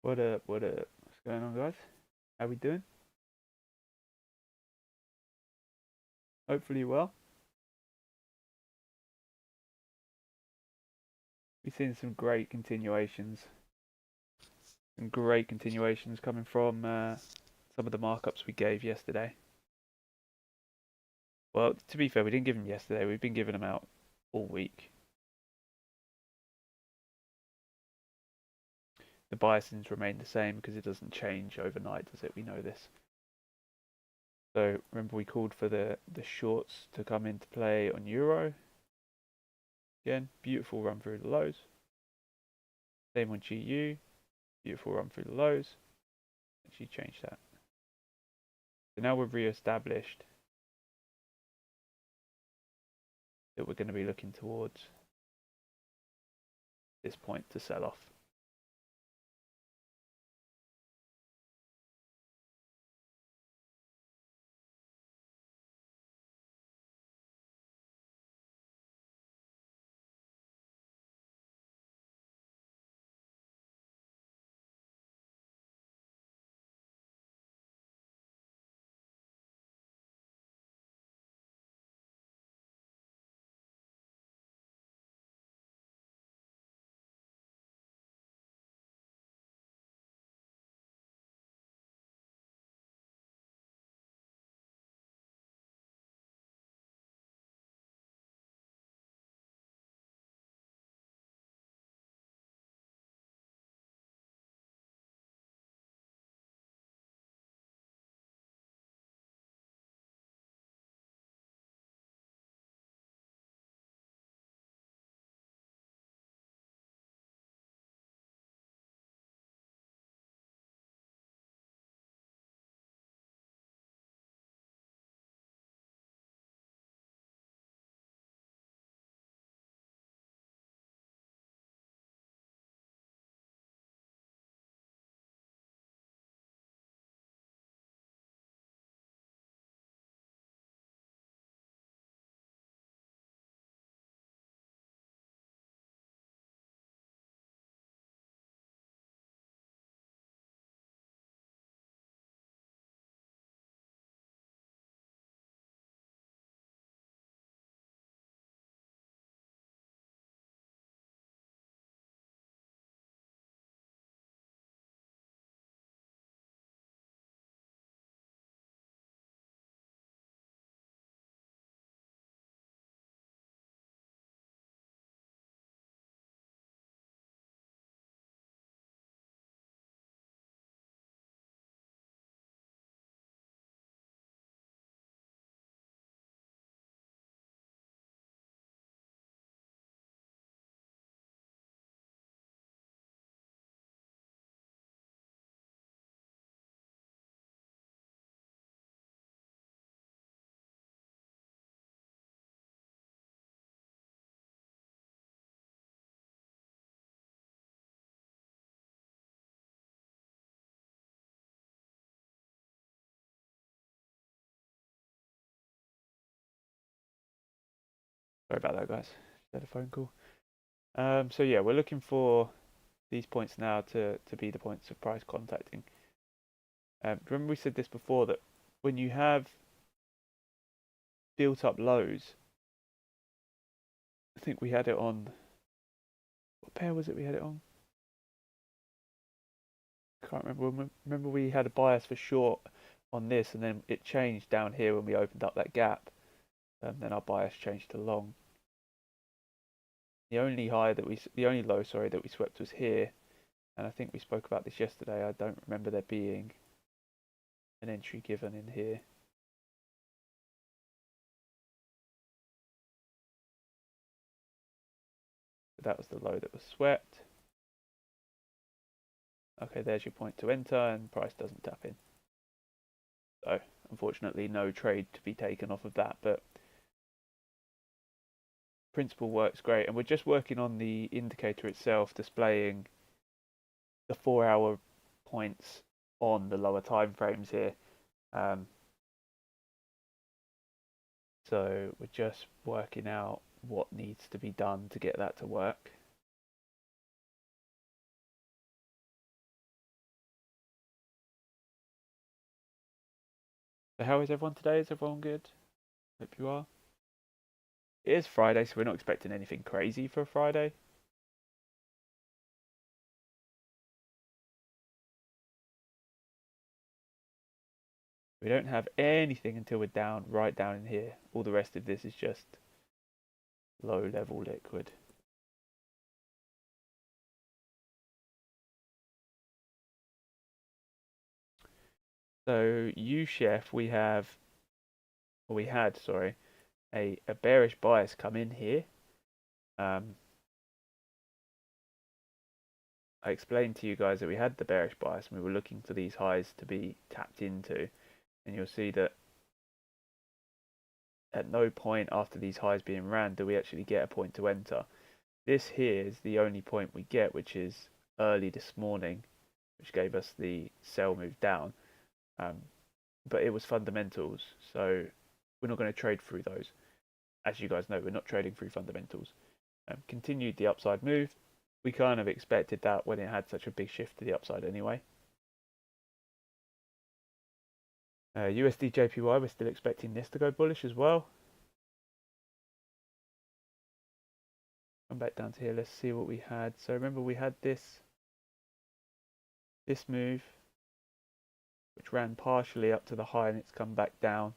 What up, what up? What's going on, guys? How we doing? Hopefully well. We've seen some great continuations coming from some of the markups we gave yesterday. Well, to be fair, we didn't give them yesterday. We've been giving them out all week. The biasings remain the same because it doesn't change overnight, does it? We know this. So remember we called for the shorts to come into play on Euro. Again, beautiful run through the lows. Same on GU. Beautiful run through the lows. Actually changed that. So now we've re-established that we're going to be looking towards this point to sell off. Sorry about that, guys. Just had a phone call. So yeah, we're looking for these points now to be the points of price contacting. Remember we said this before, that when you have built up lows, I think we had it on, what pair was it we had it on? Can't remember. Remember we had a bias for short on this, and then it changed down here when we opened up that gap. Then our bias changed to long. The only low, sorry, that we swept was here, and I think we spoke about this yesterday. I don't remember there being an entry given in here. But that was the low that was swept. Okay, there's your point to enter, and price doesn't tap in. So, unfortunately, no trade to be taken off of that, but principle works great. And we're just working on the indicator itself, displaying the 4-hour points on the lower time frames here. So we're just working out what needs to be done to get that to work. So how is everyone today? Is everyone good? Hope you are. It is Friday, so we're not expecting anything crazy for a Friday. We don't have anything until we're down, right down in here. All the rest of this is just low level liquid. So U-Chef, we had, sorry, a bearish bias come in here. I explained to you guys that we had the bearish bias and we were looking for these highs to be tapped into, and you'll see that at no point after these highs being ran do we actually get a point to enter. This here is the only point we get, which is early this morning, which gave us the sell move down. But it was fundamentals, so we're not going to trade through those. As you guys know, we're not trading through fundamentals. Continued the upside move. We kind of expected that when it had such a big shift to the upside anyway. USD JPY, we're still expecting this to go bullish as well. Come back down to here, let's see what we had. So remember we had this move, which ran partially up to the high and it's come back down.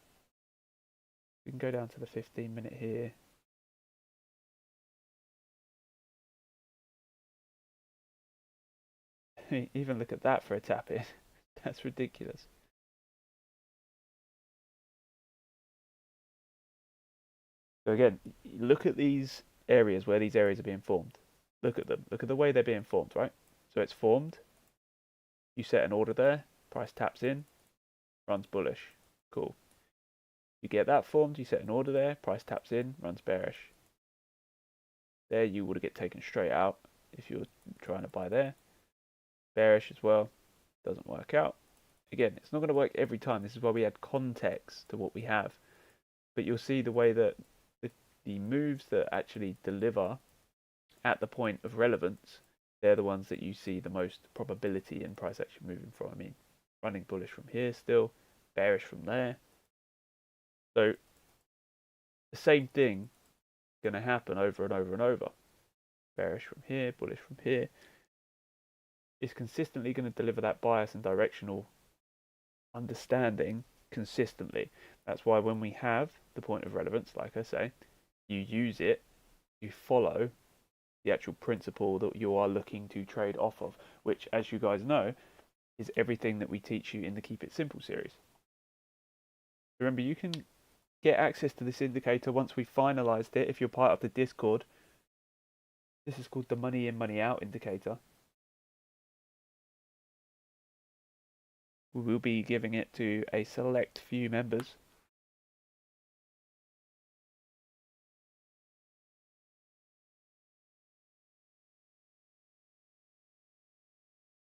We can go down to the 15-minute here. Even look at that for a tap in. That's ridiculous. So again, look at these areas where these areas are being formed. Look at them. Look at the way they're being formed, right? So it's formed. You set an order there. Price taps in. Runs bullish. Cool. You get that formed. You set an order there. Price taps in. Runs bearish. There you would get taken straight out if you were trying to buy there. Bearish as well. Doesn't work out. Again, it's not going to work every time. This is why we add context to what we have. But you'll see the way that the moves that actually deliver at the point of relevance, they're the ones that you see the most probability in price action moving from. I mean, running bullish from here still, bearish from there. So the same thing going to happen over and over and over. Bearish from here, bullish from here. It's consistently going to deliver that bias and directional understanding consistently. That's why when we have the point of relevance, like I say, you use it, you follow the actual principle that you are looking to trade off of, which, as you guys know, is everything that we teach you in the Keep It Simple series. Remember, you can get access to this indicator once we've finalized it if you're part of the Discord. This is called the money in, money out indicator. We will be giving it to a select few members.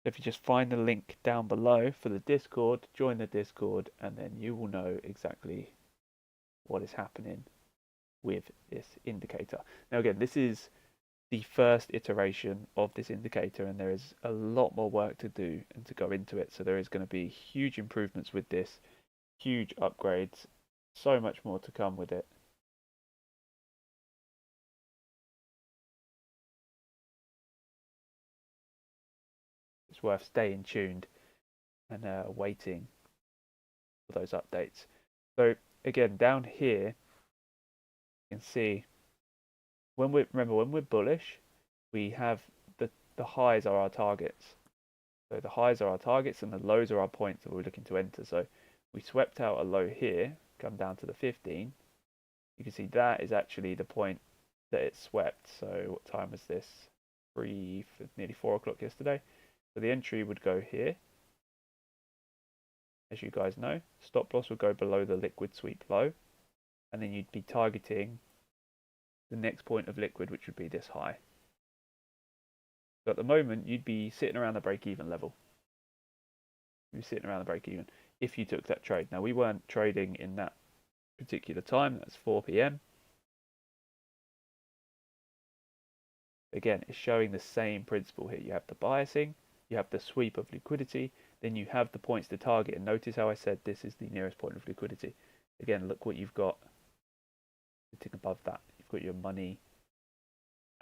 If you just find the link down below for the Discord, join the Discord, and then you will know exactly what is happening with this indicator. Now again, this is the first iteration of this indicator, and there is a lot more work to do and to go into it. So there is going to be huge improvements with this, huge upgrades, so much more to come with it. It's worth staying tuned and waiting for those updates. So again, down here, you can see when we're bullish, we have the highs are our targets. So the highs are our targets and the lows are our points that we're looking to enter. So we swept out a low here, come down to the 15. You can see that is actually the point that it swept. So what time was this? Nearly 4 o'clock yesterday. So the entry would go here. As you guys know, stop loss would go below the liquid sweep low. And then you'd be targeting the next point of liquid, which would be this high. So at the moment, you'd be sitting around the break-even level. You'd be sitting around the break-even if you took that trade. Now, we weren't trading in that particular time. That's 4 p.m. Again, it's showing the same principle here. You have the biasing, you have the sweep of liquidity, then you have the points to target. And notice how I said this is the nearest point of liquidity. Again, look what you've got sitting above that. You've got your money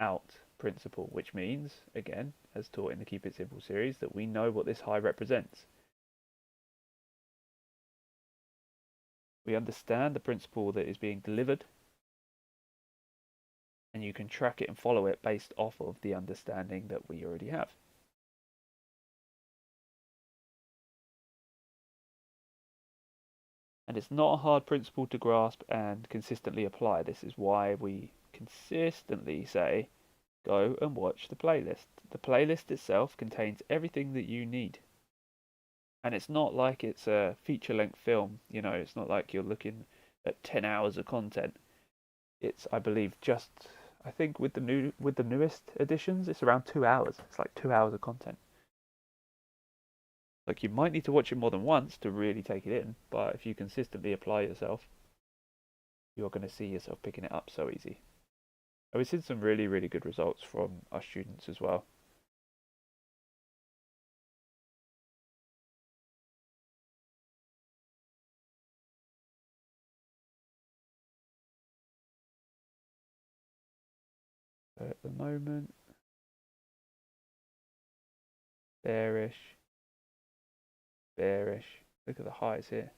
out principle, which means, again, as taught in the Keep It Simple series, that we know what this high represents. We understand the principle that is being delivered, and you can track it and follow it based off of the understanding that we already have. And it's not a hard principle to grasp and consistently apply. This is why we consistently say, go and watch the playlist. The playlist itself contains everything that you need. And it's not like it's a feature-length film, you know, it's not like you're looking at 10 hours of content. It's, I believe, I think with the newest editions, it's around 2 hours. It's like 2 hours of content. Like, you might need to watch it more than once to really take it in, but if you consistently apply yourself, you're going to see yourself picking it up so easy. And we've seen some really, really good results from our students as well. So at the moment, bearish, bearish. Look at the highs here.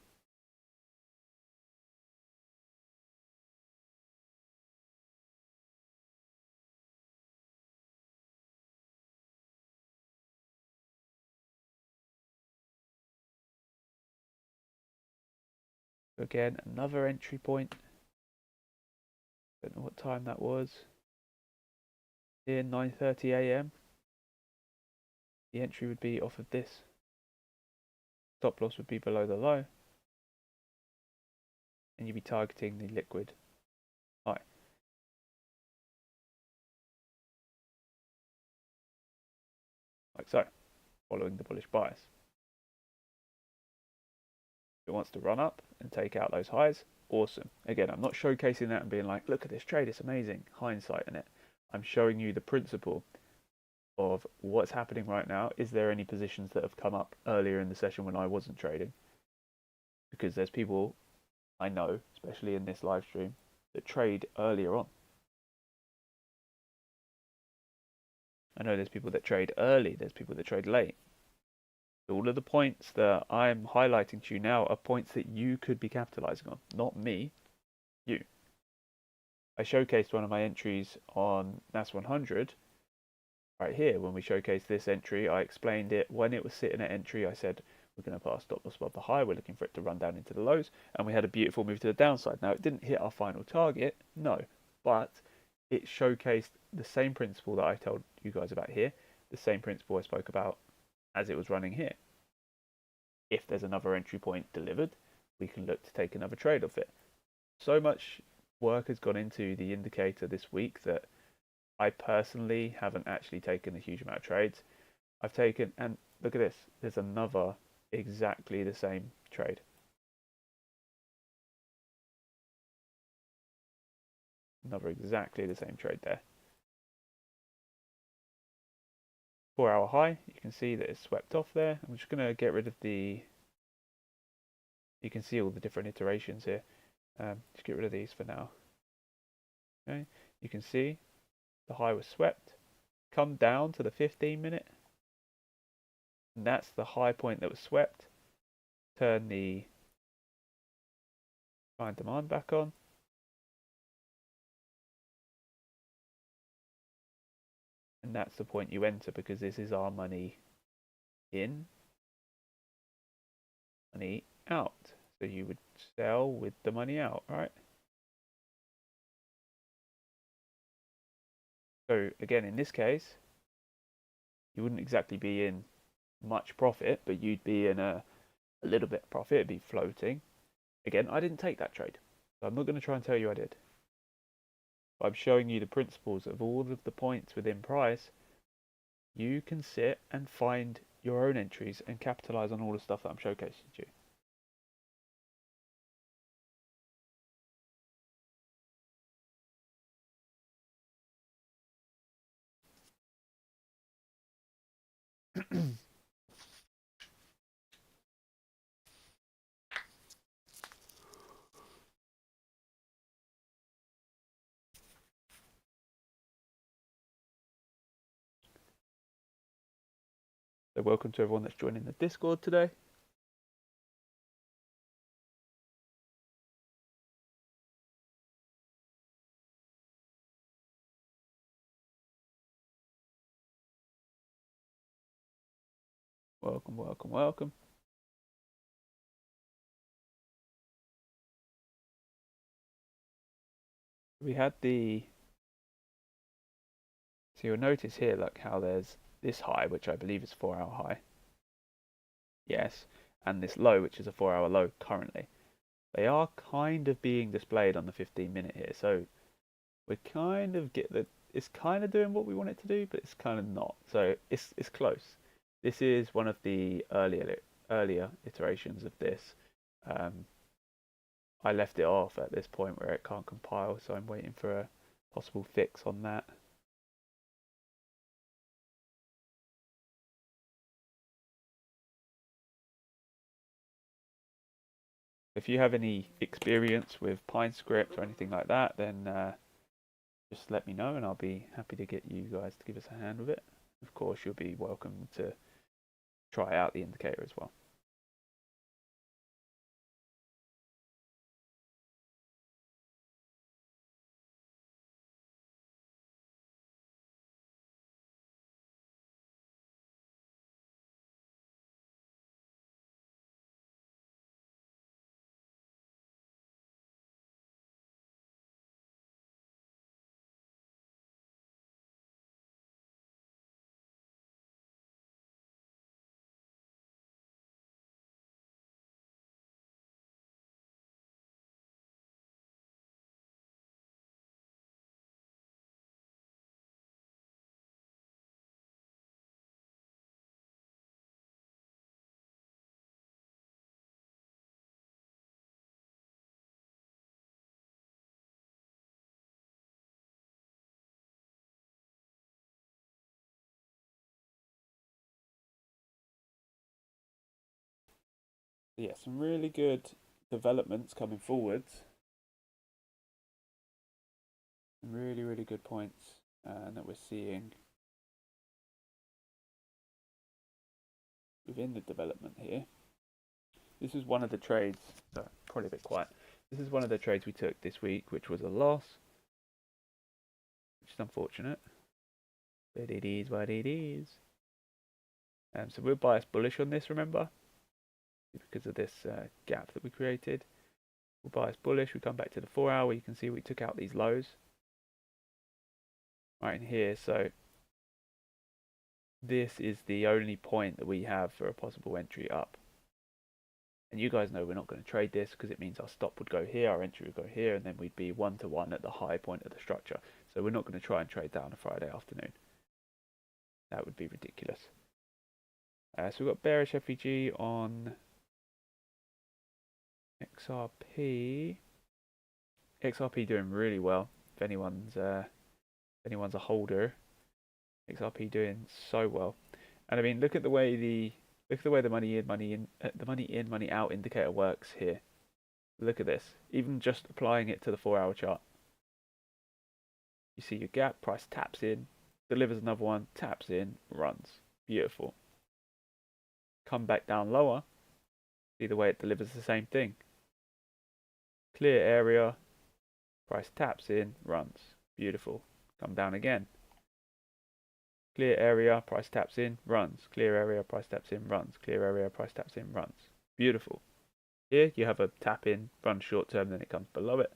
Again, another entry point. Don't know what time that was. Here, 9:30 a.m. The entry would be off of this. Stop loss would be below the low. And you'd be targeting the liquid high. Like so, following the bullish bias. If it wants to run up and take out those highs, awesome. Again, I'm not showcasing that and being like, look at this trade, it's amazing. Hindsight in it. I'm showing you the principle of what's happening right now. Is there any positions that have come up earlier in the session when I wasn't trading? Because there's people I know, especially in this live stream, that trade earlier on. I know there's people that trade early, there's people that trade late. All of the points that I'm highlighting to you now are points that you could be capitalizing on, not me, you. I showcased one of my entries on NAS 100 right here. When we showcased this entry, I explained it. When it was sitting at entry, I said, we're going to pass stop loss above the high. We're looking for it to run down into the lows. And we had a beautiful move to the downside. Now, it didn't hit our final target, no. But it showcased the same principle that I told you guys about here, the same principle I spoke about as it was running here. If there's another entry point delivered, we can look to take another trade off it. So much work has gone into the indicator this week that I personally haven't actually taken a huge amount of trades. I've taken, and look at this, there's another exactly the same trade. Another exactly the same trade there. 4 hour high, you can see that it's swept off there. I'm just going to get rid of the, you can see all the different iterations here. Just get rid of these for now. Okay, you can see the high was swept, come down to the 15-minute, and that's the high point that was swept. Turn the supply and demand back on. And that's the point you enter, because this is our money in, money out. So you would sell with the money out, right? So again, in this case, you wouldn't exactly be in much profit, but you'd be in a little bit of profit. It'd be floating. Again, I didn't take that trade, so I'm not going to try and tell you I did. But I'm showing you the principles of all of the points within price. You can sit and find your own entries and capitalize on all the stuff that I'm showcasing to you. So welcome to everyone that's joining the Discord today. Welcome, welcome, welcome. We had the, so you'll notice here, like how there's this high, which I believe is 4-hour high. Yes, and this low, which is a 4-hour low currently. They are kind of being displayed on the 15-minute here, so we kind of get that it's kind of doing what we want it to do, but it's kind of not. So it's close. This is one of the earlier iterations of this. I left it off at this point where it can't compile, so I'm waiting for a possible fix on that. If you have any experience with PineScript or anything like that, then just let me know and I'll be happy to get you guys to give us a hand with it. Of course, you'll be welcome to try out the indicator as well. Yeah, some really good developments coming forwards. Really, really good points that we're seeing within the development here. This is one of the trades, sorry, probably a bit quiet. This is one of the trades we took this week, which was a loss, which is unfortunate, but it is what it is. So we're biased bullish on this, remember, because of this gap that we created. We're biased bullish. We come back to the 4-hour. You can see we took out these lows right in here. So this is the only point that we have for a possible entry up. And you guys know we're not going to trade this because it means our stop would go here, our entry would go here, and then we'd be 1-to-1 at the high point of the structure. So we're not going to try and trade that on a Friday afternoon. That would be ridiculous. So we've got bearish FEG on XRP. XRP doing really well. If anyone's a holder, XRP doing so well. And I mean, look at the way the money in, money out indicator works here. Look at this. Even just applying it to the 4-hour chart. You see your gap, price taps in, delivers another one, taps in, runs. Beautiful. Come back down lower. See the way it delivers the same thing. Clear area, price taps in, runs. Beautiful. Come down again. Clear area, price taps in, runs. Clear area, price taps in, runs. Clear area, price taps in, runs. Beautiful. Here you have a tap in, run short term, then it comes below it.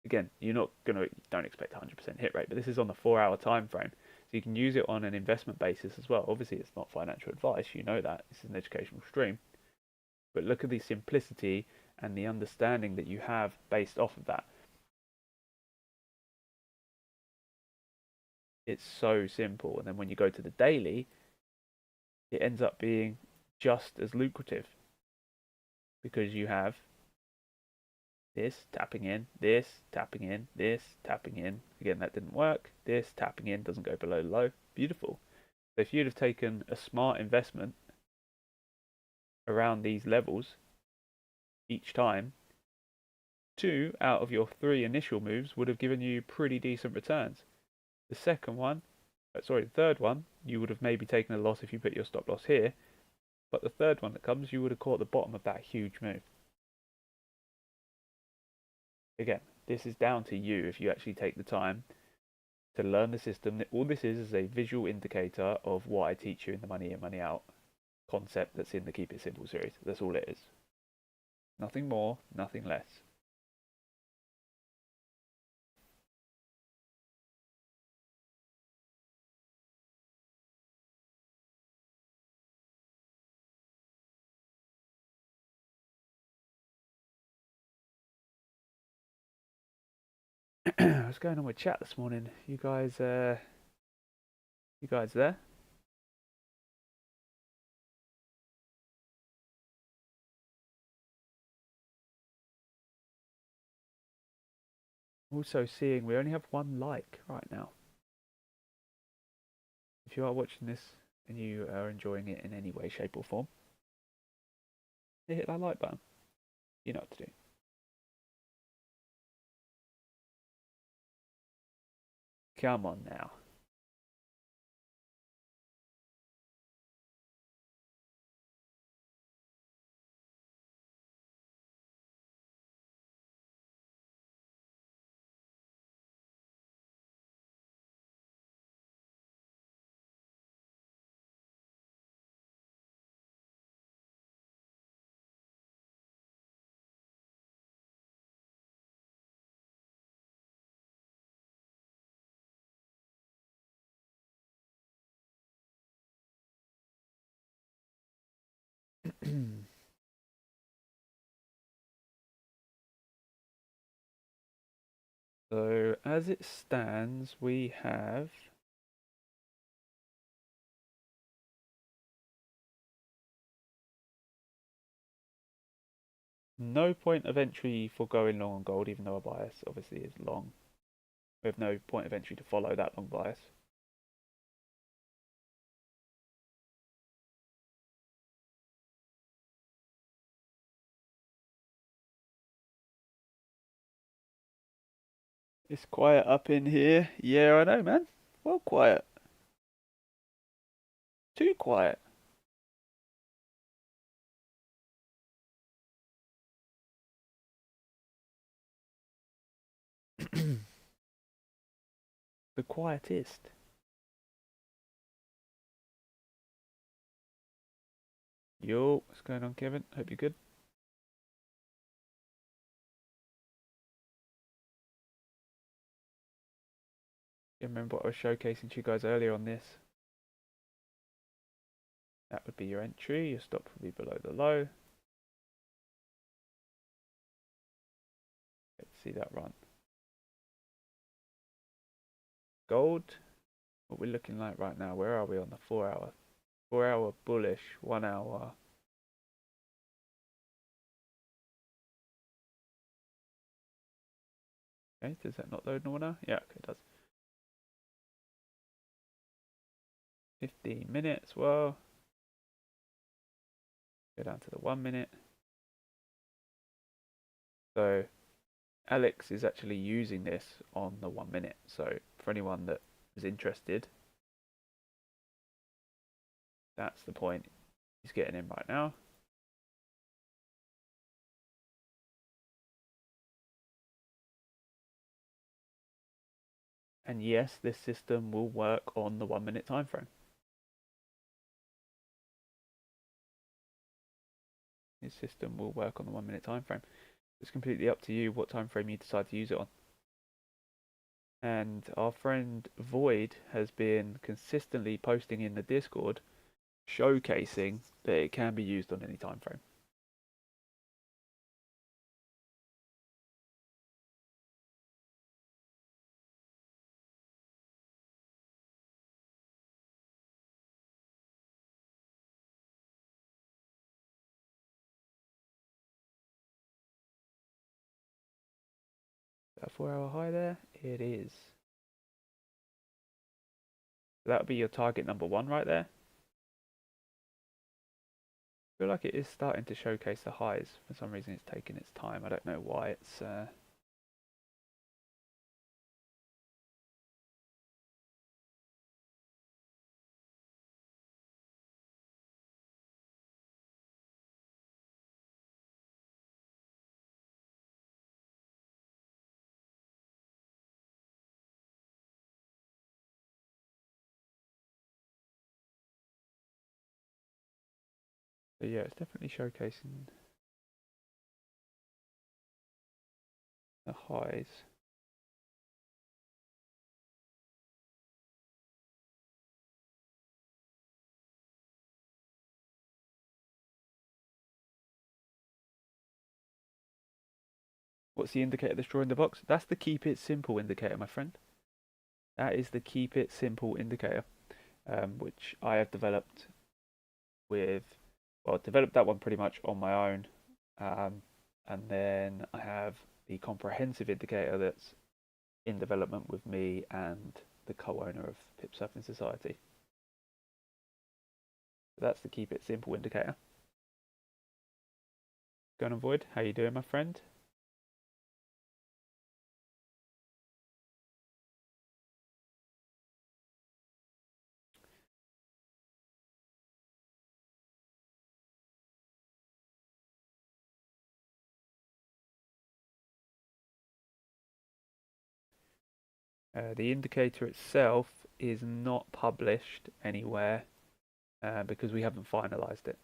Again, don't expect 100% hit rate, but this is on the 4-hour time frame. So you can use it on an investment basis as well. Obviously, it's not financial advice. You know that. This is an educational stream. But look at the simplicity and the understanding that you have based off of that. It's so simple. And then when you go to the daily, it ends up being just as lucrative because you have this tapping in, this tapping in, this tapping in. Again, that didn't work. This tapping in doesn't go below low. Beautiful. So if you'd have taken a smart investment around these levels each time, 2 out of your 3 initial moves would have given you pretty decent returns. The second one Sorry, the third one, you would have maybe taken a loss if you put your stop loss here, but the third one that comes, you would have caught the bottom of that huge move. Again, this is down to you if you actually take the time to learn the system. All this is a visual indicator of what I teach you in the money in, money out concept that's in the Keep It Simple series. That's all it is. Nothing more, nothing less. What's going on with chat this morning? You guys there? Also seeing we only have one like right now. If you are watching this and you are enjoying it in any way, shape or form, hit that like button. You know what to do. Come on now. So as it stands, we have no point of entry for going long on gold, even though our bias obviously is long. We have no point of entry to follow that long bias. It's quiet up in here. Yeah, I know, man. Well, quiet. Too quiet. The quietest. Yo, what's going on, Kevin? Hope you're good. You remember what I was showcasing to you guys earlier on this? That would be your entry. Your stop would be below the low. Let's see that run. Gold. What we're looking like right now. Where are we on the 4 hour? 4 hour bullish. 1 hour. Okay, does that not load normal now? Yeah, okay, it does. 15 minutes. Well, go down to the 1 minute. So Alex is actually using this on the 1 minute. So for anyone that is interested, that's the point he's getting in right now. And yes, this system will work on the 1 minute time frame. This system will work on the 1 minute time frame. It's completely up to you what time frame you decide to use it on. And our friend Void has been consistently posting in the Discord showcasing that it can be used on any time frame. That 4 hour high there, it is. That would be your target number 1 right there. I feel like it is starting to showcase the highs. For some reason it's taking its time. I don't know why it's So yeah, it's definitely showcasing the highs. What's the indicator that's drawing the box? That's the keep it simple indicator, my friend. That is the keep it simple indicator, which I have developed with, well, developed that one pretty much on my own. And then I have the comprehensive indicator that's in development with me and the co-owner of Pip Surfing Society. That's the keep it simple indicator. Go and avoid. How you doing, my friend? The indicator itself is not published anywhere because we haven't finalized it.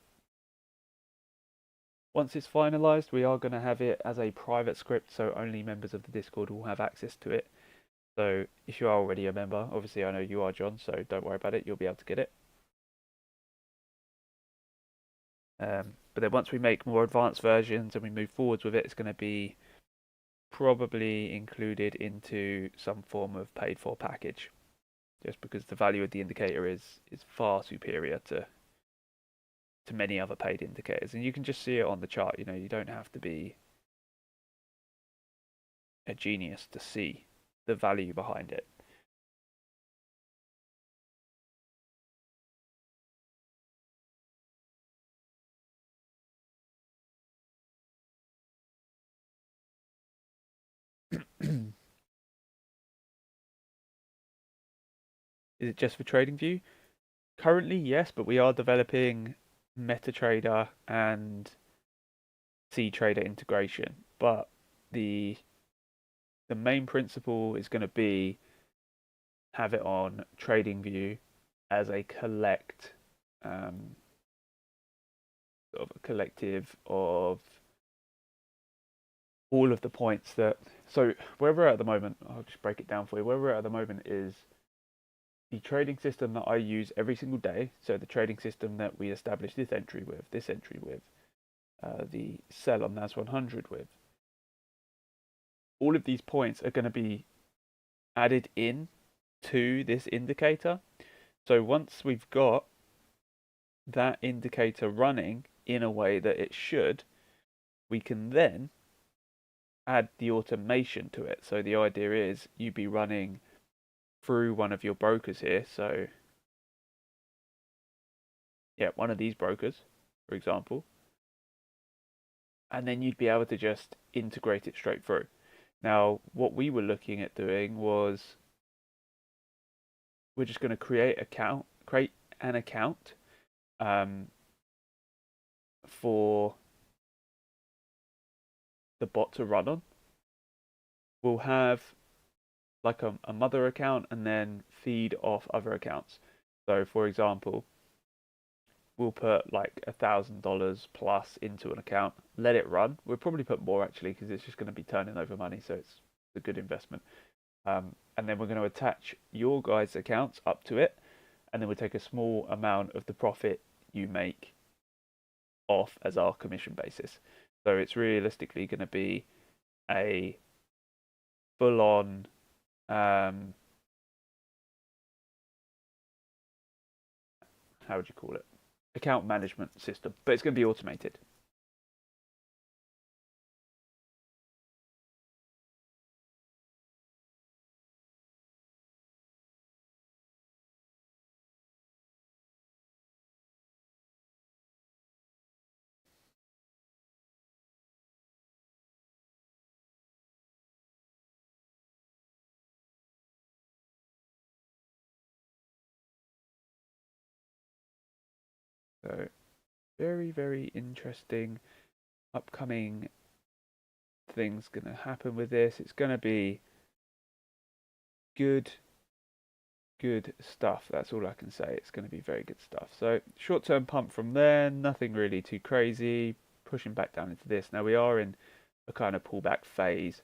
Once it's finalized, we are going to have it as a private script, so only members of the Discord will have access to it. So if you are already a member, obviously I know you are, John, so don't worry about it, you'll be able to get it. But then once we make more advanced versions and we move forwards with it, it's going to be probably included into some form of paid for package, just because the value of the indicator is far superior to many other paid indicators, and you can just see it on the chart. You know, you don't have to be a genius to see the value behind it. Is it just for TradingView? Currently, yes, but we are developing MetaTrader and CTrader integration. But the main principle is going to be have it on TradingView as a collect, sort of a collective of all of the points that. So where we're at the moment, I'll just break it down for you. Where we're at the moment is the trading system that I use every single day. So the trading system that we establish this entry with, the sell on NAS 100 with. All of these points are going to be added in to this indicator. So once we've got that indicator running in a way that it should, we can then add the automation to it. So the idea is you be running through one of your brokers here. So yeah, one of these brokers, for example, and then you'd be able to just integrate it straight through. Now, what we were looking at doing was we're just going to create an account for the bot to run on. We'll have like a mother account and then feed off other accounts. So, for example, we'll put like $1,000 plus into an account, let it run. We'll probably put more actually because it's just going to be turning over money, so it's a good investment. And then we're going to attach your guys' accounts up to it, and then we'll take a small amount of the profit you make off as our commission basis. So it's realistically going to be a full-on how would you call it? Account management system, but it's going to be automated. So very, very interesting upcoming things going to happen with this. It's going to be good good stuff. That's all I can say. It's going to be very good stuff. So short-term pump from there, nothing really too crazy. Pushing back down into this. Now we are in a kind of pullback phase,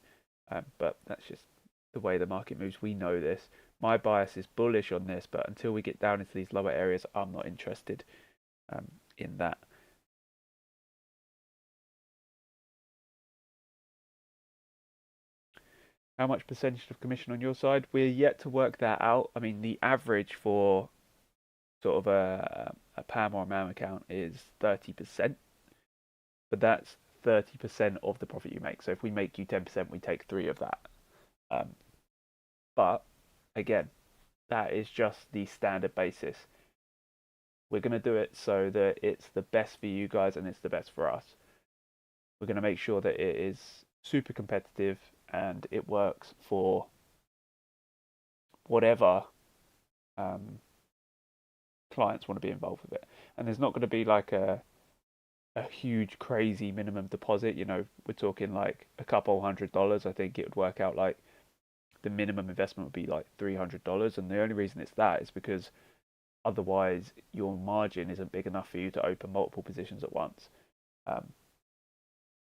but that's just the way the market moves. We know this. My bias is bullish on this, but until we get down into these lower areas, I'm not interested in that. How much percentage of commission on your side? We're yet to work that out. I mean, the average for sort of a PAM or a MAM account is 30%, but that's 30% of the profit you make. So if we make you 10%, we take 3 of that. Um, but again, that is just the standard basis. We're going to do it so that it's the best for you guys and it's the best for us. We're going to make sure that it is super competitive and it works for whatever clients want to be involved with it. And there's not going to be like a huge crazy minimum deposit. You know, we're talking like a couple $100. I think it would work out like the minimum investment would be like $300. And the only reason it's that is because otherwise your margin isn't big enough for you to open multiple positions at once.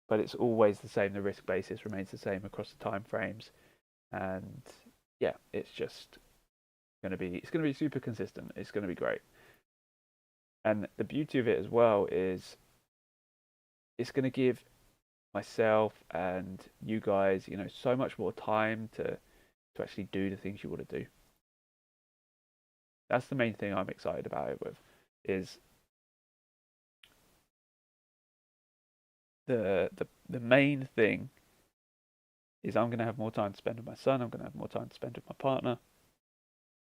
But it's always the same. The risk basis remains the same across the time frames, and yeah, it's just it's going to be super consistent. It's going to be great. And the beauty of it as well is it's going to give myself and you guys, you know, so much more time to actually do the things you want to do. That's the main thing I'm excited about it with, is the main thing is I'm going to have more time to spend with my son. I'm going to have more time to spend with my partner.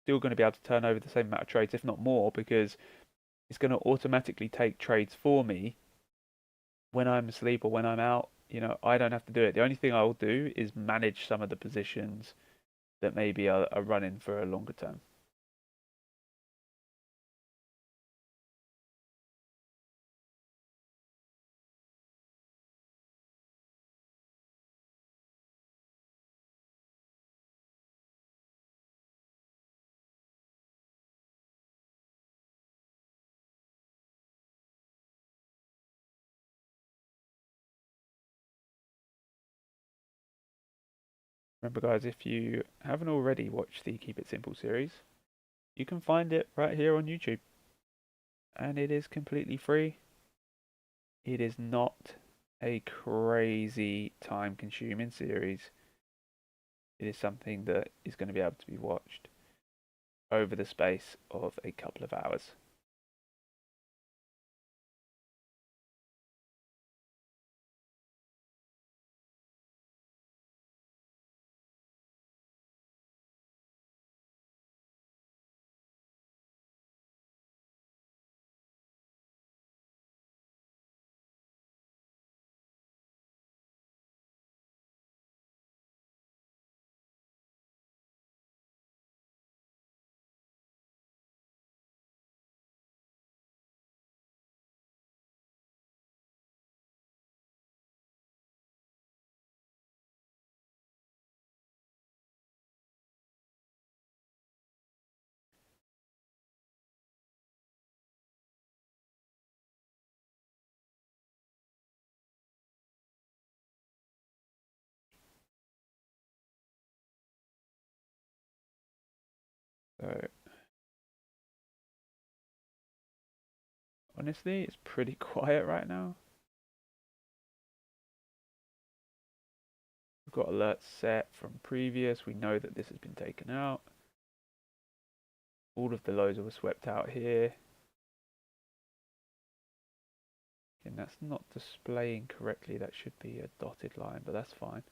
Still going to be able to turn over the same amount of trades, if not more, because it's going to automatically take trades for me when I'm asleep or when I'm out. You know, I don't have to do it. The only thing I will do is manage some of the positions that maybe are running for a longer term. Remember, guys, if you haven't already watched the Keep It Simple series, you can find it right here on YouTube. And it is completely free. It is not a crazy time consuming series. It is something that is going to be able to be watched over the space of a couple of hours. So honestly, it's pretty quiet right now. We've got alerts set from previous. We know that this has been taken out. All of the lows were swept out here. And that's not displaying correctly. That should be a dotted line, but that's fine.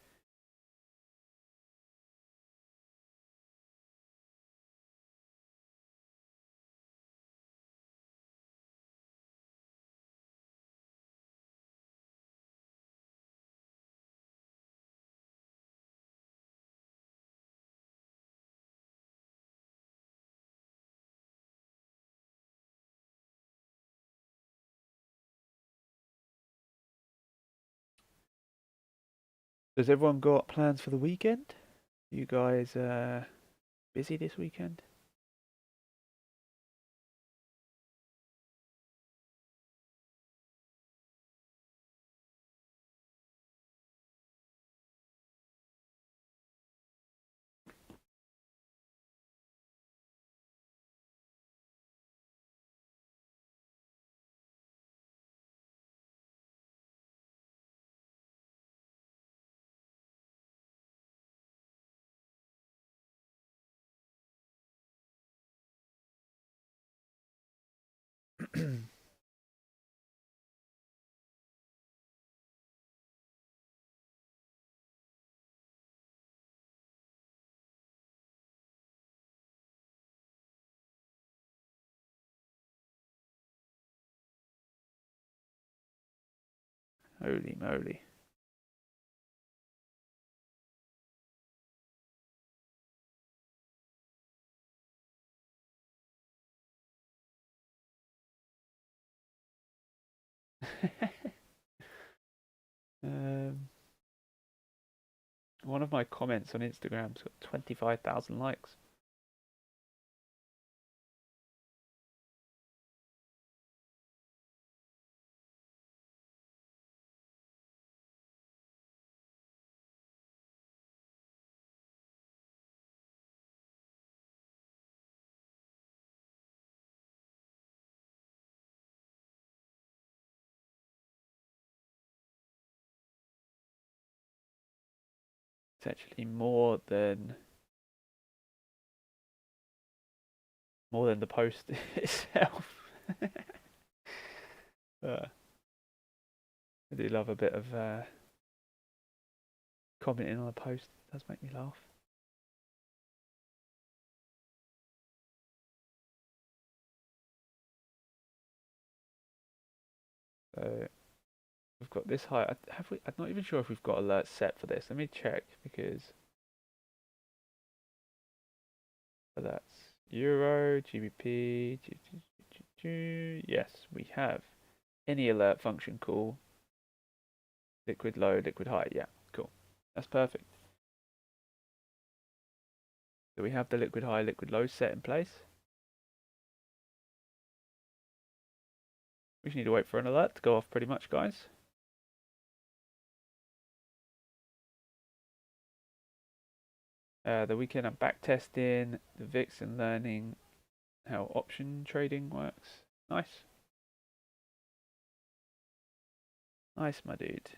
Has everyone got plans for the weekend? You guys busy this weekend? Holy moly. um, One of my comments on Instagram's got 25,000 likes. It's actually more than the post itself. I do love a bit of commenting on a post. It does make me laugh. So we've got this high. Have we? I'm not even sure if we've got alerts set for this. Let me check because that's Euro, GBP. Yes, we have. Any alert function call. Liquid low, liquid high. Yeah, cool. That's perfect. So we have the liquid high, liquid low set in place. We just need to wait for an alert to go off pretty much, guys. The weekend I'm back testing the VIX and learning how option trading works. Nice. Nice, my dude.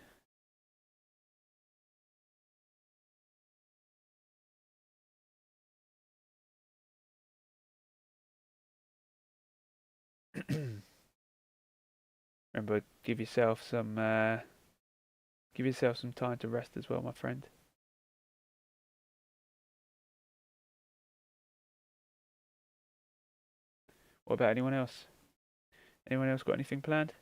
Remember, give yourself some time to rest as well, my friend. What about anyone else? Anyone else got anything planned?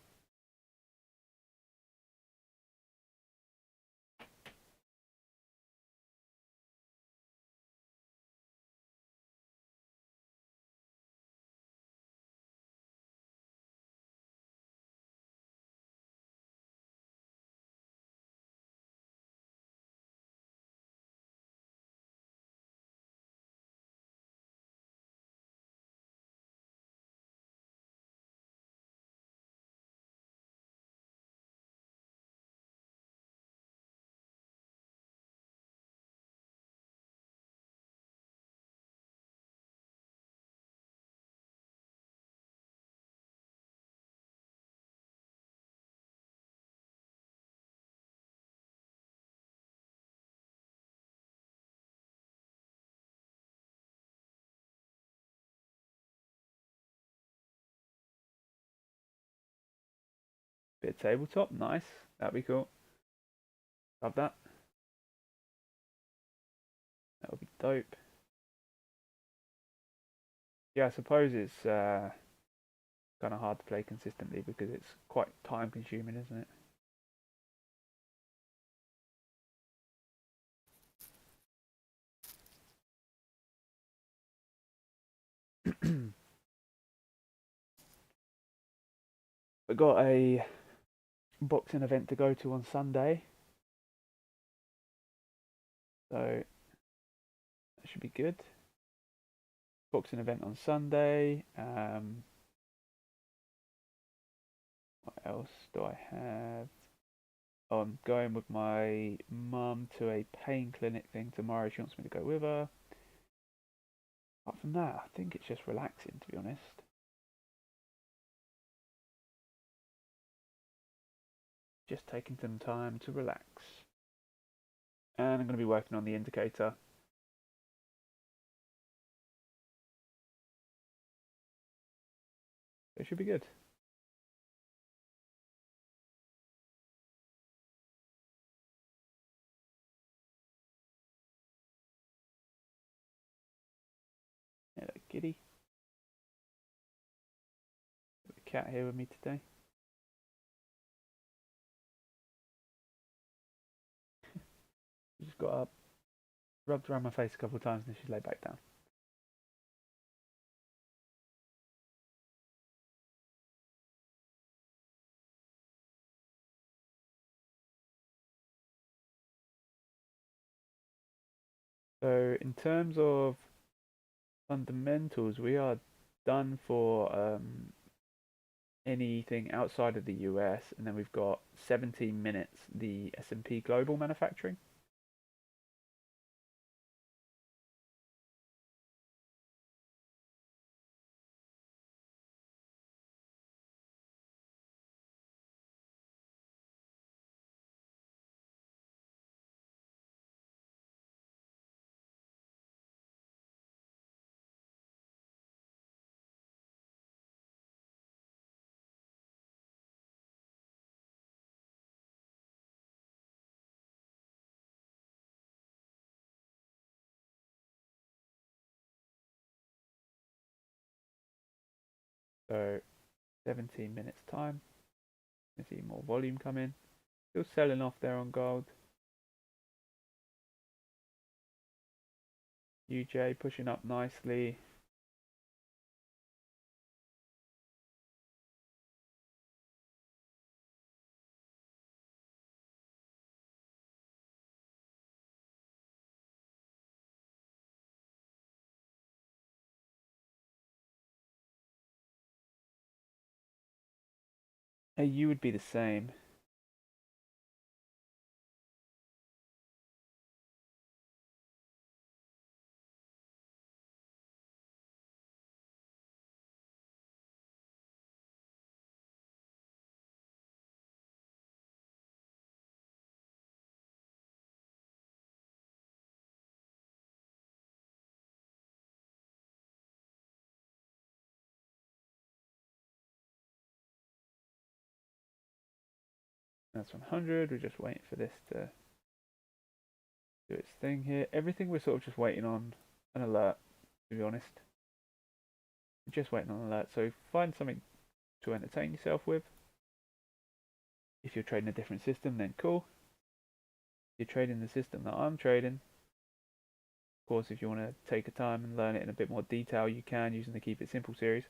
Bit of tabletop, nice. That'd be cool. Love that. That would be dope. Yeah, I suppose it's kind of hard to play consistently because it's quite time consuming, isn't it? We got a boxing event to go to on Sunday, so that should be good. Boxing event on Sunday. What else do I have? Oh, I'm going with my mum to a pain clinic thing tomorrow. She wants me to go with her. Apart from that, I think it's just relaxing, to be honest. Just taking some time to relax. And I'm going to be working on the indicator. It should be good. cat here with me today. She just got up, rubbed around my face a couple of times, and then she laid back down. So in terms of fundamentals, we are done for anything outside of the US, and then we've got 17 minutes, the S&P Global Manufacturing. So 17 minutes time. You see more volume come in. Still selling off there on gold. UJ pushing up nicely. AU would be the same. That's 100. We're just waiting for this to do its thing here. Everything we're sort of just waiting on an alert, to be honest. We're just waiting on an alert. So find something to entertain yourself with. If you're trading a different system, then cool. If you're trading the system that I'm trading, of course, if you want to take a time and learn it in a bit more detail, you can using the Keep It Simple series.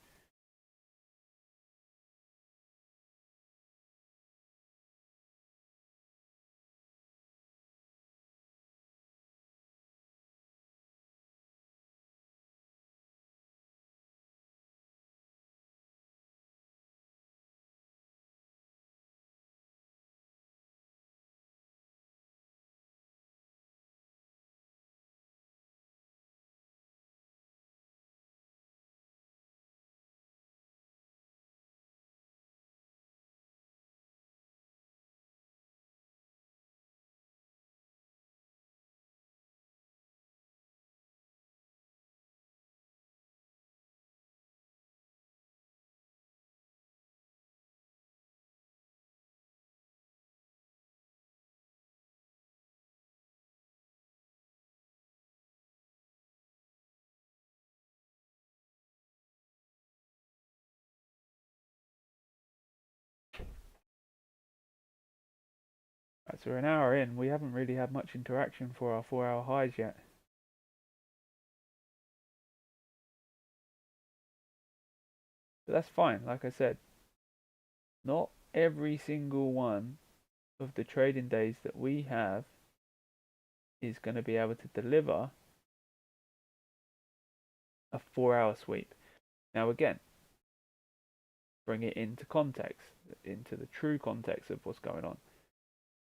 Right, so we're an hour in. We haven't really had much interaction for our 4-hour highs yet. But that's fine. Like I said, not every single one of the trading days that we have is going to be able to deliver a 4-hour sweep. Now again, bring it into context, into the true context of what's going on.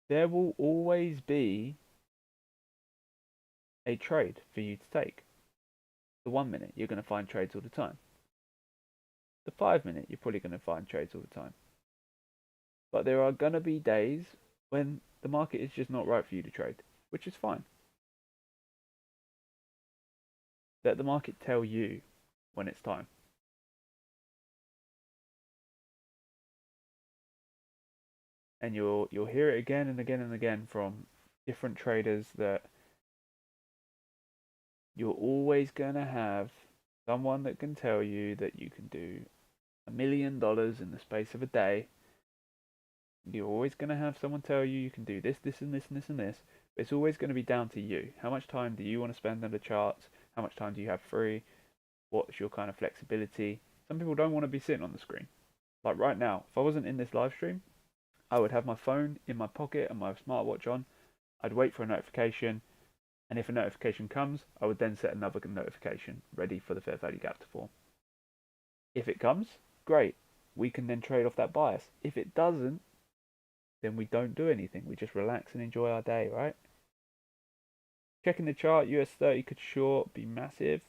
There will always be a trade for you to take. The 1 minute, you're going to find trades all the time. The 5 minute, you're probably going to find trades all the time. But there are going to be days when the market is just not right for you to trade, which is fine. Let the market tell you when it's time. And you'll hear it again and again and again from different traders that you're always going to have someone that can tell you that you can do $1 million in the space of a day, you're always going to have someone tell you you can do this, this, and this, and this, and this. It's always going to be down to you. How much time do you want to spend on the charts? How much time do you have free? What's your kind of flexibility? Some people don't want to be sitting on the screen. Like right now, if I wasn't in this live stream, I would have my phone in my pocket and my smartwatch on. I'd wait for a notification, and if a notification comes, I would then set another notification ready for the fair value gap to form. If it comes, great. We can then trade off that bias. If it doesn't, then we don't do anything. We just relax and enjoy our day, right? Checking the chart, US 30 could short be massive.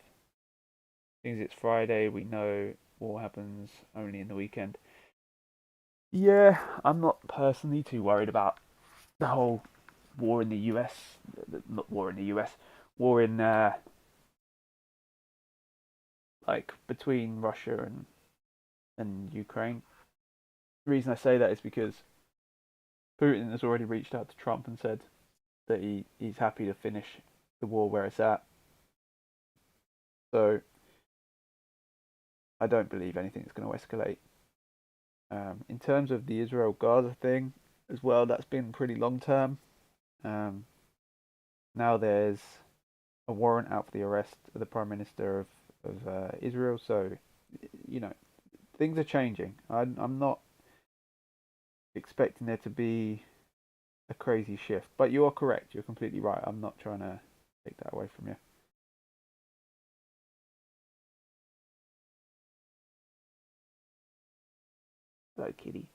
Since it's Friday, we know what happens only in the weekend. Yeah, I'm not personally too worried about the whole war in the US. Not war in the US. War in like between Russia and Ukraine. The reason I say that is because Putin has already reached out to Trump and said that he's happy to finish the war where it's at. So I don't believe anything is going to escalate. In terms of the Israel-Gaza thing as well, that's been pretty long term. Now there's a warrant out for the arrest of the Prime Minister of Israel. So, you know, things are changing. I'm not expecting there to be a crazy shift, but you are correct. You're completely right. I'm not trying to take that away from you. Hello, kitty.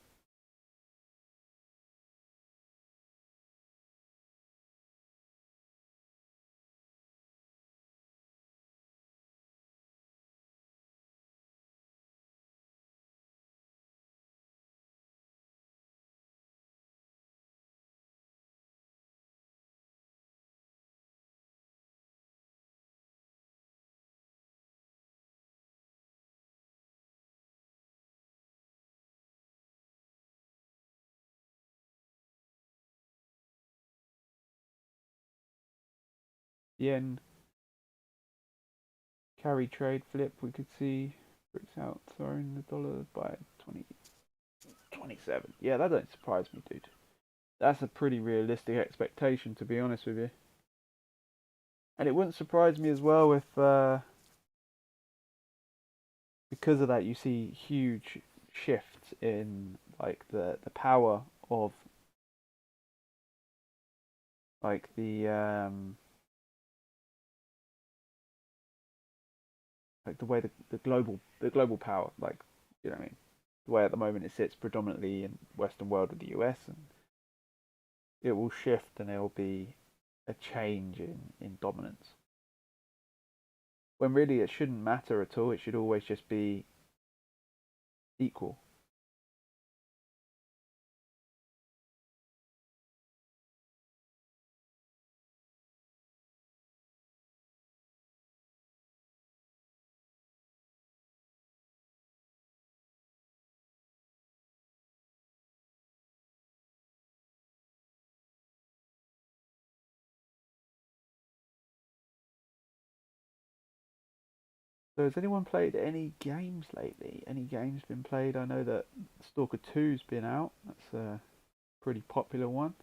Yen carry trade flip. We could see bricks out throwing the dollar by 27. Yeah, that don't surprise me, dude. That's a pretty realistic expectation, to be honest with you. And it wouldn't surprise me as well if, because of that, you see huge shifts in like the power of like the way the global power, like, you know what I mean, the way at the moment it sits predominantly in Western world with the US, and it will shift and there will be a change in dominance. When really it shouldn't matter at all. It should always just be equal. So has anyone played any games lately? Any games been played? I know that Stalker 2's been out. That's a pretty popular one.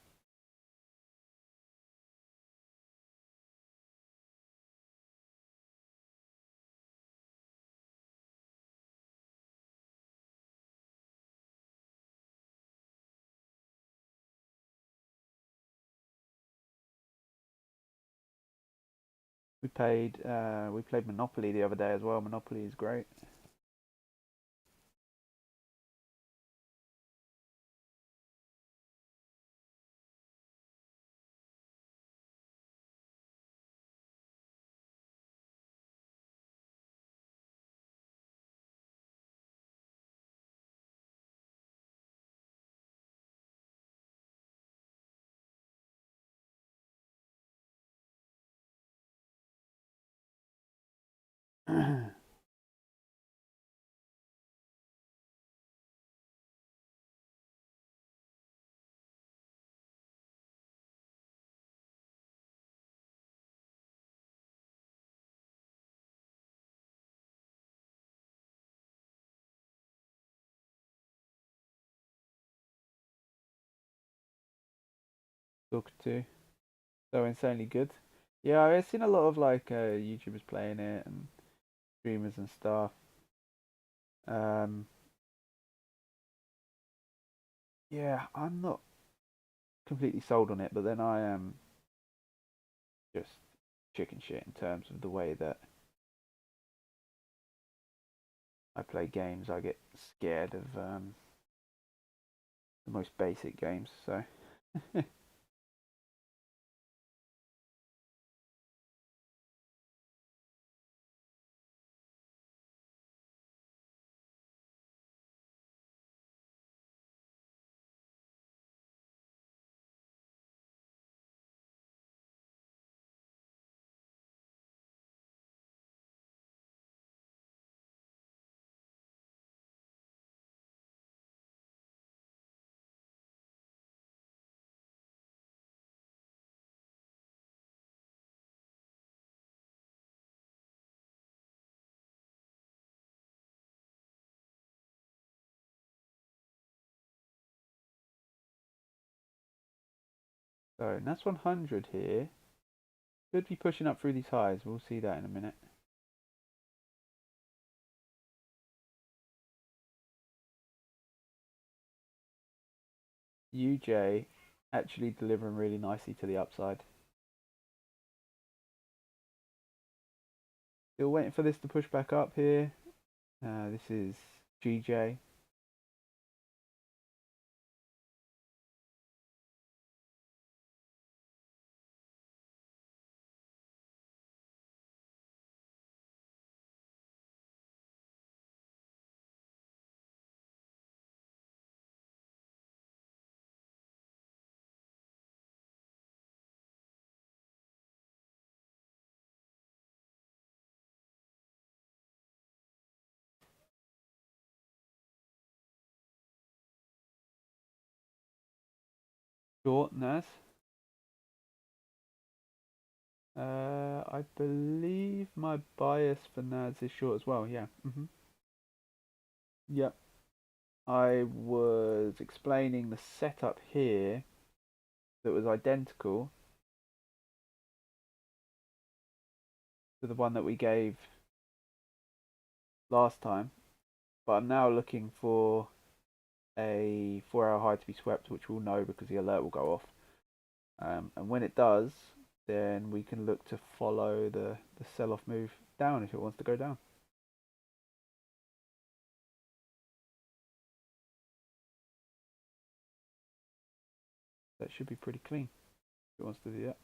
We played Monopoly the other day as well. Monopoly is great. talking to. So insanely good. Yeah, I've seen a lot of like YouTubers playing it and streamers and stuff. Um, yeah, I'm not completely sold on it, but then I am just chicken shit in terms of the way that I play games. I get scared of the most basic games. So so NAS 100 here could be pushing up through these highs. We'll see that in a minute. UJ actually delivering really nicely to the upside. Still waiting for this to push back up here. This is GJ. Short NAS. I believe my bias for NAS is short as well. Yeah. Yep. I was explaining the setup here that was identical to the one that we gave last time, but I'm now looking for a 4 hour high to be swept, which we'll know because the alert will go off. And when it does, then we can look to follow the sell off move down if it wants to go down. That should be pretty clean if it wants to do that.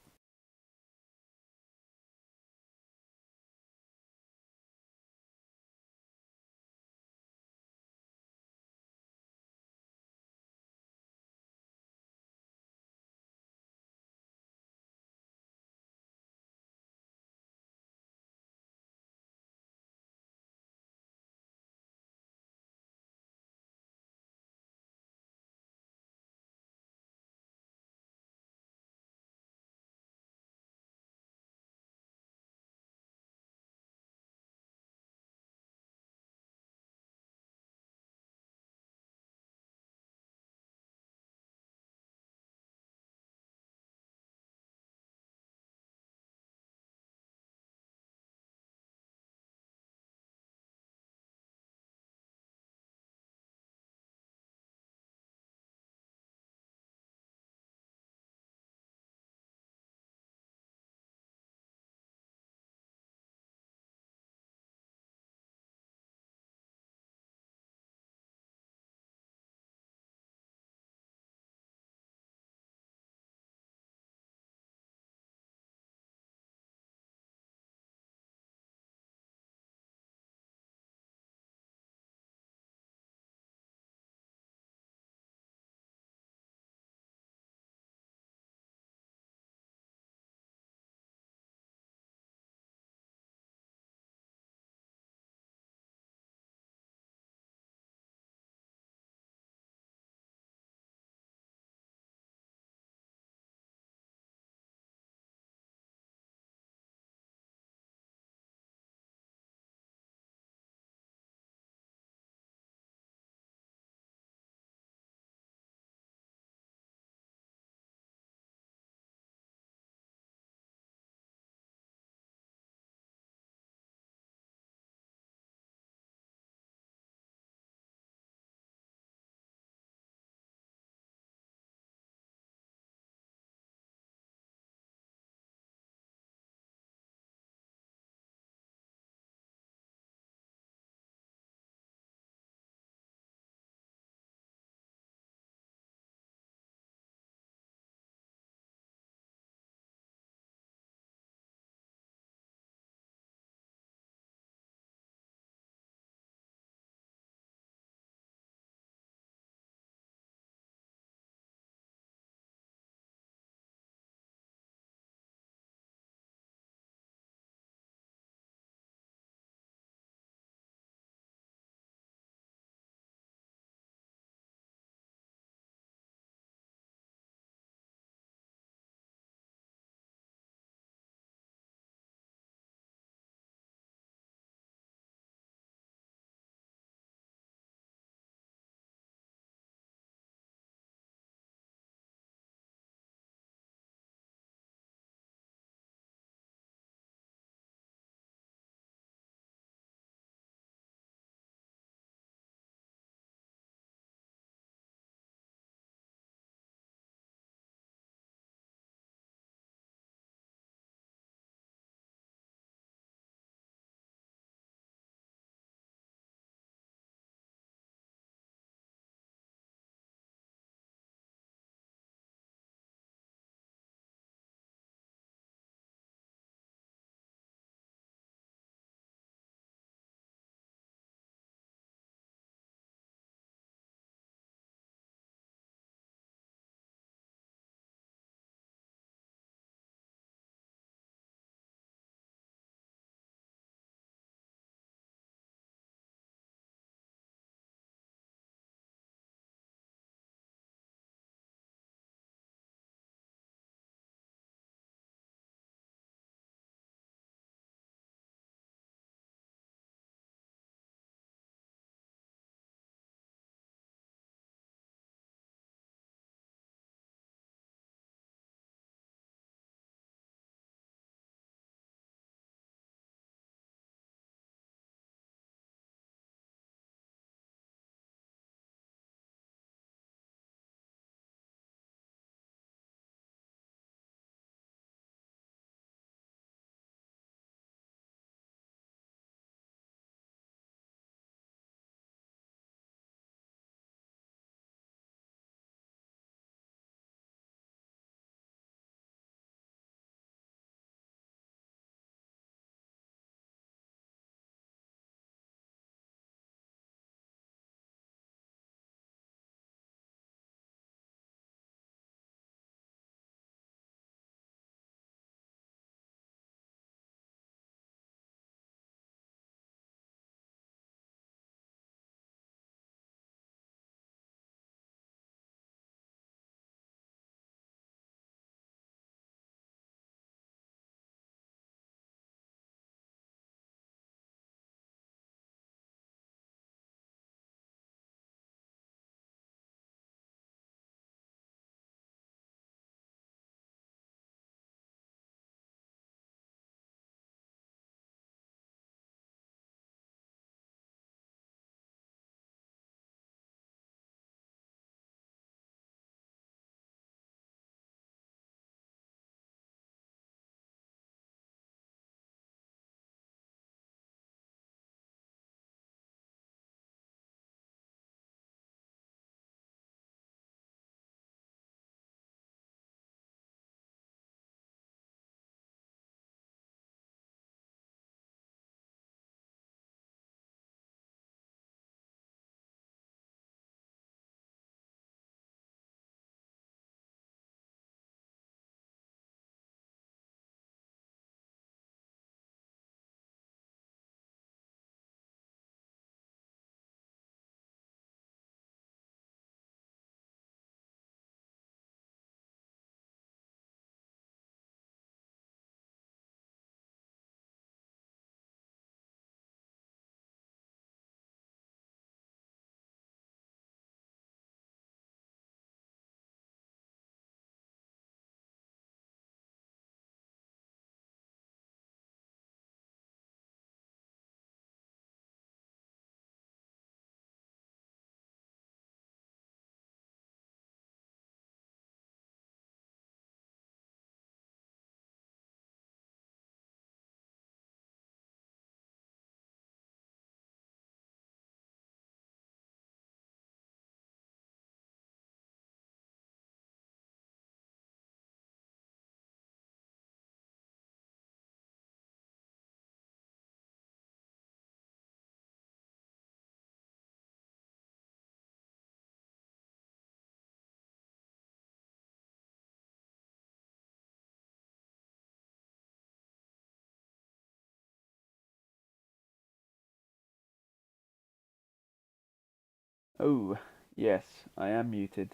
Oh, yes, I am muted.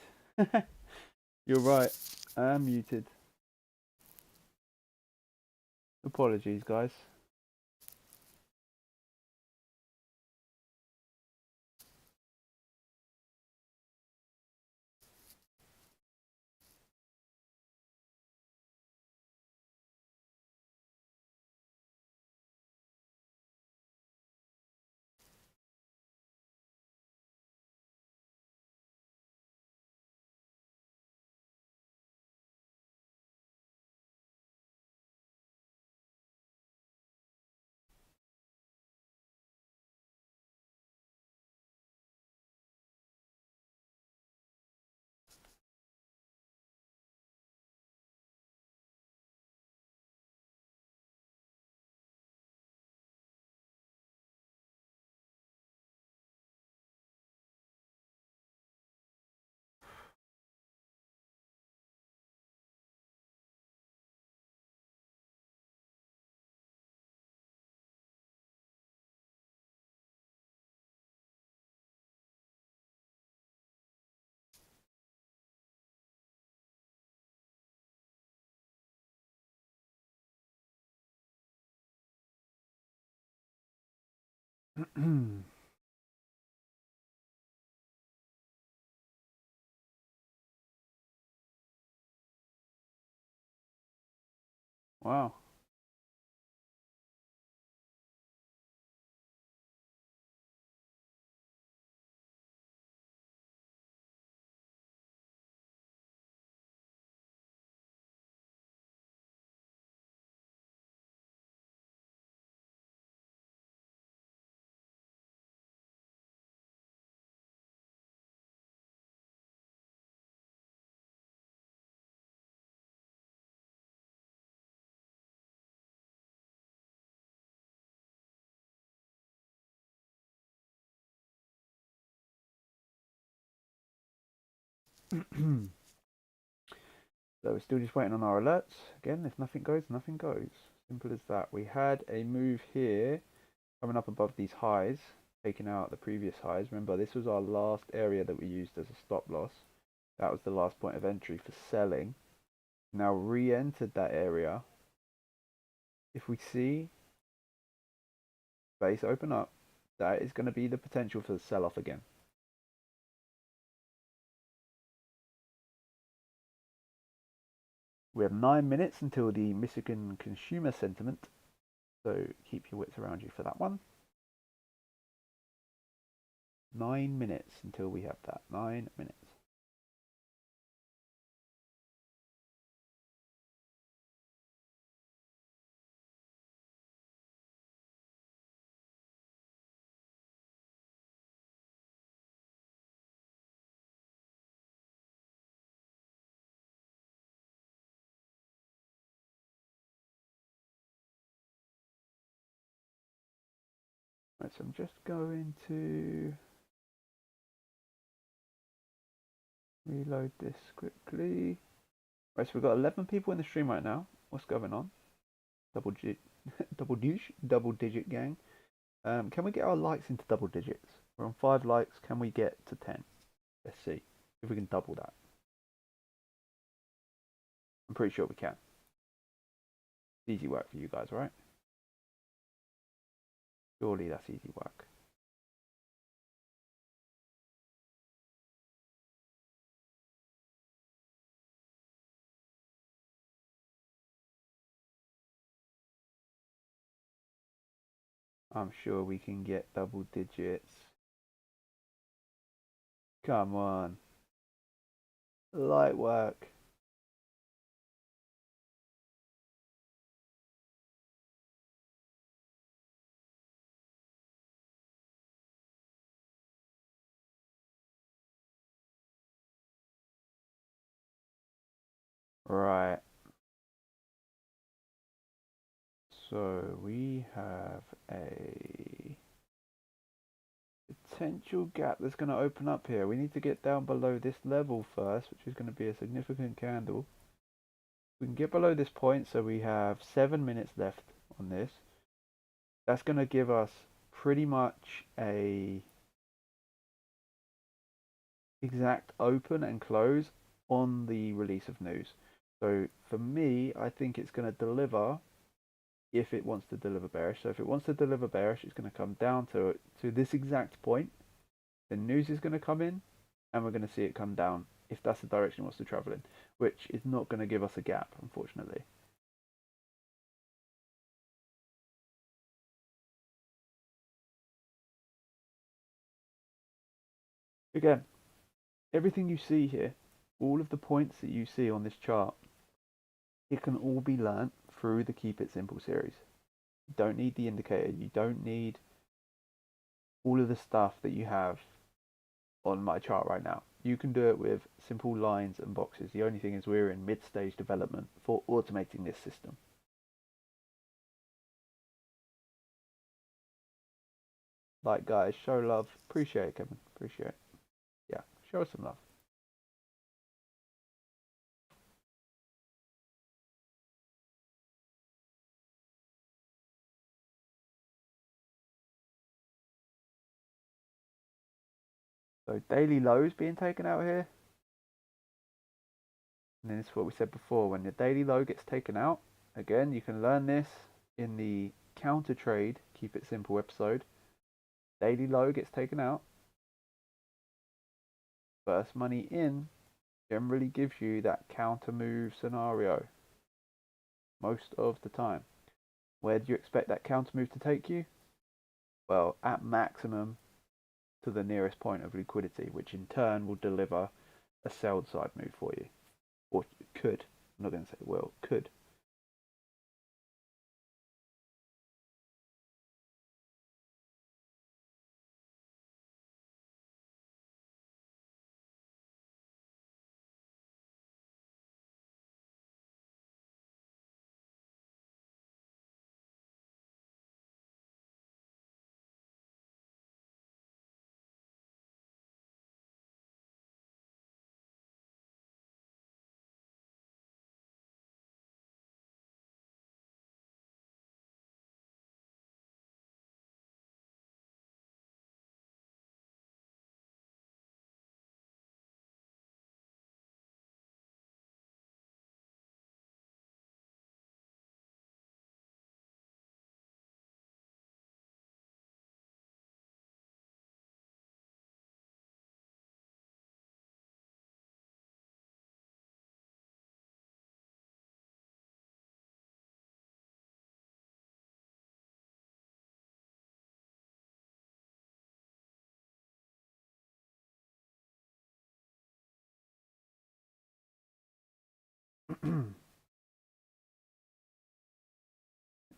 You're right, I am muted. Apologies, guys. Wow. So we're still just waiting on our alerts. Again, if nothing goes, nothing goes. Simple as that. We had a move here coming up above these highs, taking out the previous highs. Remember, this was our last area that we used as a stop loss. That was the last point of entry for selling. Now re-entered that area. If we see base open up, that is going to be the potential for the sell-off again. We have 9 minutes until the Michigan consumer sentiment, so keep your wits around you for that one. 9 minutes until we have that. 9 minutes. Right, so I'm just going to reload this quickly. Right, so we've got 11 people in the stream right now. What's going on? Double digit, double digit gang. Can we get our likes into double digits? We're on 5 likes. Can we get to 10? Let's see if we can double that. I'm pretty sure we can. Easy work for you guys, right? Surely that's easy work. I'm sure we can get double digits. Come on. Light work. Right. So we have a potential gap that's going to open up here. We need to get down below this level first, which is going to be a significant candle. We can get below this point, so we have 7 minutes left on this. That's going to give us pretty much a exact open and close on the release of news. So for me, I think it's going to deliver if it wants to deliver bearish. So if it wants to deliver bearish, it's going to come down to this exact point. The news is going to come in, and we're going to see it come down if that's the direction it wants to travel in, which is not going to give us a gap, unfortunately. Again, everything you see here, all of the points that you see on this chart, it can all be learnt through the Keep It Simple series. You don't need the indicator, you don't need all of the stuff that you have on my chart right now. You can do it with simple lines and boxes. The only thing is we're in mid-stage development for automating this system. Like, guys, show love. Appreciate it, Kevin. Appreciate it. Yeah, show us some love. So daily lows being taken out here. And then this is what we said before. When the daily low gets taken out, again, you can learn this in the counter trade, keep it simple episode. Daily low gets taken out. First money in generally gives you that counter move scenario most of the time. Where do you expect that counter move to take you? Well, at maximum to the nearest point of liquidity, which in turn will deliver a sell side move for you. Or could. I'm not going to say will, could.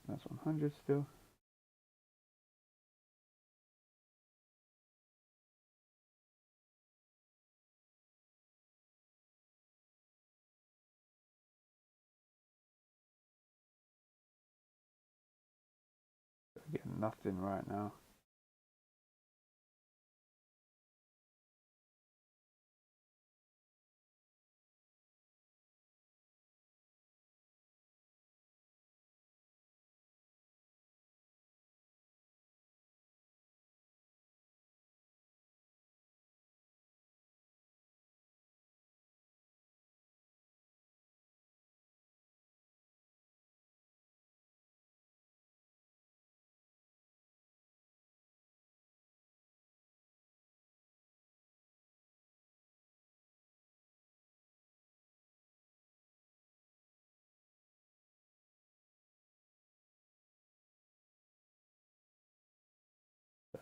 That's 100 still. Getting nothing right now.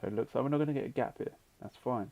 So it looks like we're not going to get a gap here. That's fine.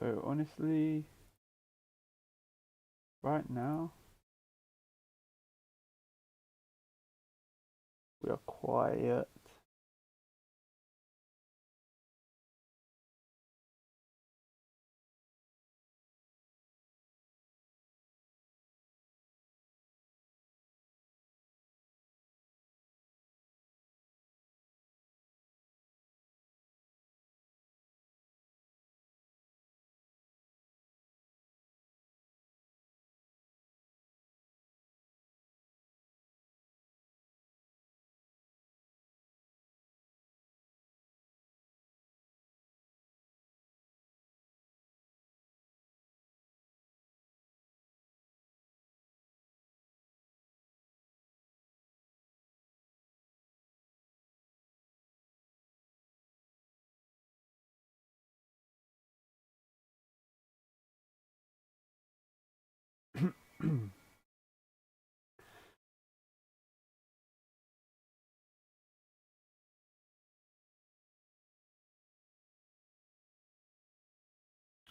So honestly, right now we are quiet.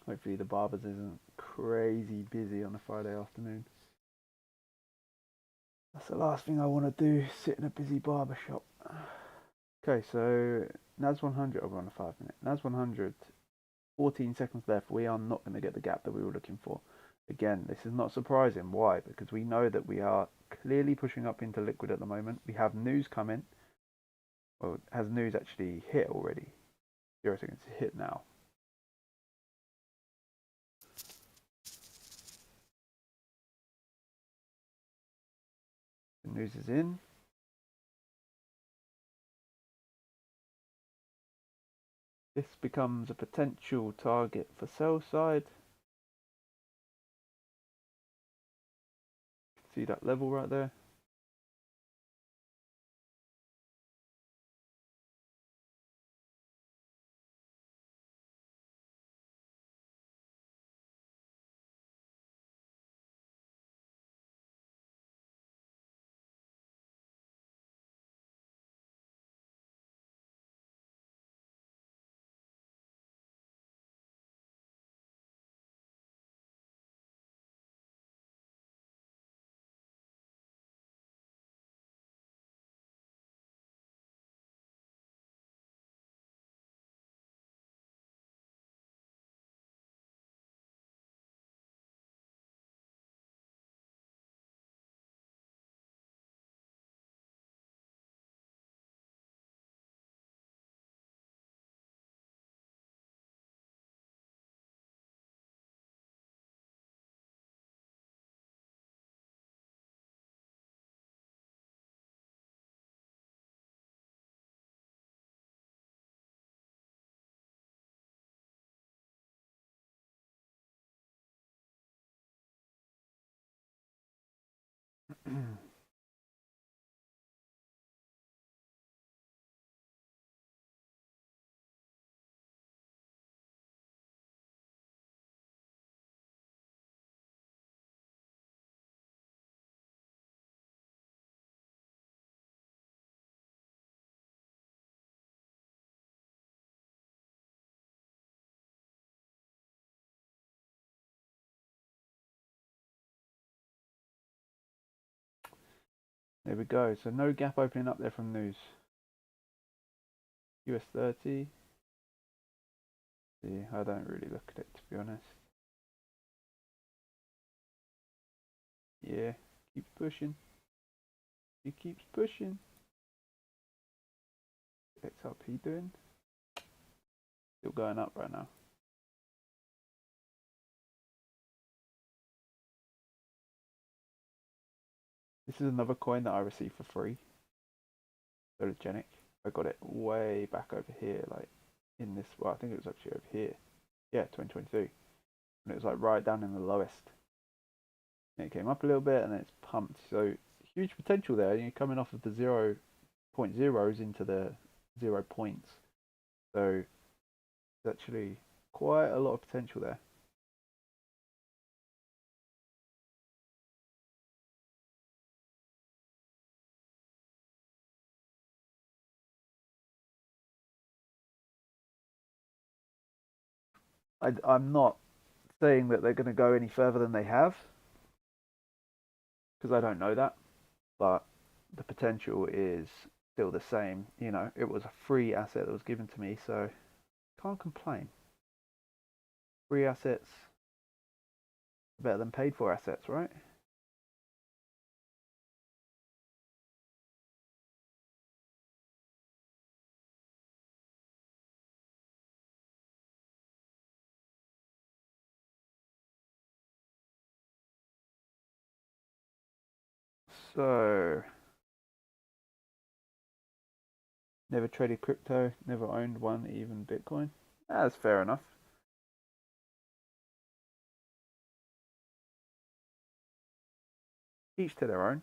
Hopefully the barbers isn't crazy busy on a Friday afternoon. That's the last thing I want to do, sit in a busy barber shop. Okay, so NAS 100, we're on a 5 minute. NAS 100, 14 seconds left. We are not going to get the gap that we were looking for. Again, this is not surprising. Why? Because we know that we are clearly pushing up into liquid at the moment. We have news coming. Well, has news actually hit already? 0 seconds hit now. The news is in. This becomes a potential target for sell side. See that level right there? There we go. So no gap opening up there from news. US 30. See, I don't really look at it, to be honest. Yeah, keeps pushing. He keeps pushing. XRP doing? Still going up right now. This is another coin that I received for free. Photogenic. I got it way back over here, like in this. Well, I think it was actually over here. Yeah, 2022. And it was like right down in the lowest. And it came up a little bit and then it's pumped. So huge potential there. You're coming off of the 0.0s into the 0 points. So there's actually quite a lot of potential there. I'm not saying that they're going to go any further than they have, because I don't know that, but the potential is still the same. You know, it was a free asset that was given to me, so can't complain. Free assets better than paid for assets, right? So, never traded crypto, never owned one, even Bitcoin. That's fair enough. Each to their own.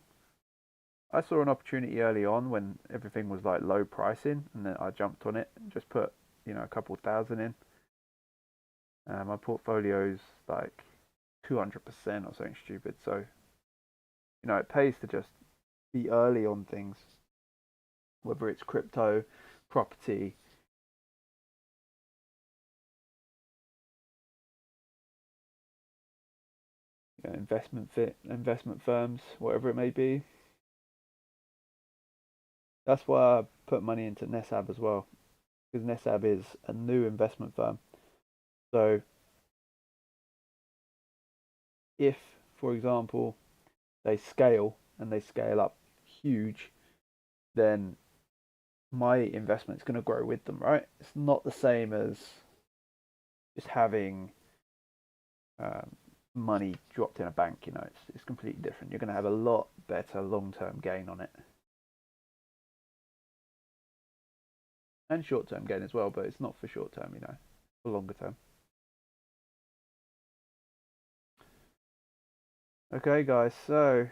I saw an opportunity early on when everything was like low pricing, and then I jumped on it and just put, a couple thousand in. My portfolio's like 200% or something stupid. So, it pays to just be early on things, whether it's crypto, property, investment firms, whatever it may be. That's why I put money into Nesab as well, because Nesab is a new investment firm. So if, for example, they scale and they scale up huge, then my investment's going to grow with them, right? It's not the same as just having um, money dropped in a bank. It's completely different. You're going to have a lot better long-term gain on it, and short-term gain as well. But it's not for short-term, for longer term. Okay, guys. So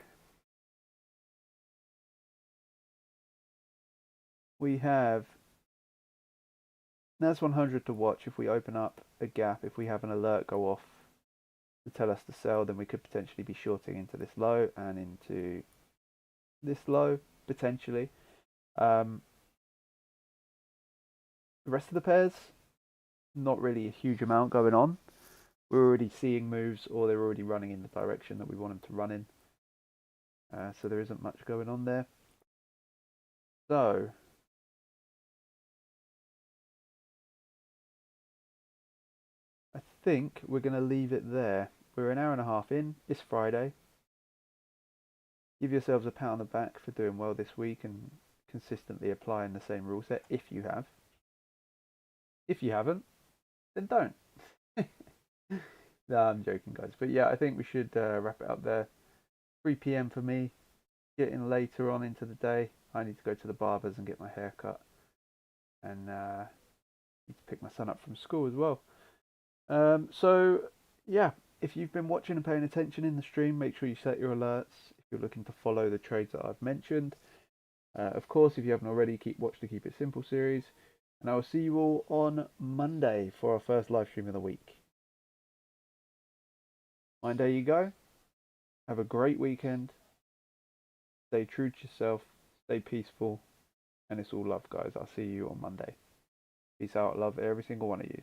we have NAS 100 to watch. If we open up a gap, if we have an alert go off to tell us to sell, then we could potentially be shorting into this low and into this low potentially. The rest of the pairs, not really a huge amount going on. We're already seeing moves, or they're already running in the direction that we want them to run in. So there isn't much going on there. So I think we're going to leave it there. We're an hour and a half in. It's Friday. Give yourselves a pat on the back for doing well this week and consistently applying the same rule set if you have. If you haven't, then don't. No, I'm joking, guys. But yeah, I think we should wrap it up there. 3 p.m. for me. Getting later on into the day. I need to go to the barber's and get my hair cut. And need to pick my son up from school as well. So, yeah, if you've been watching and paying attention in the stream, make sure you set your alerts if you're looking to follow the trades that I've mentioned. Of course, if you haven't already, watch the Keep It Simple series. And I will see you all on Monday for our first live stream of the week. There you go. Have a great weekend. Stay true to yourself. Stay peaceful. And it's all love, guys. I'll see you on Monday. Peace out. Love every single one of you.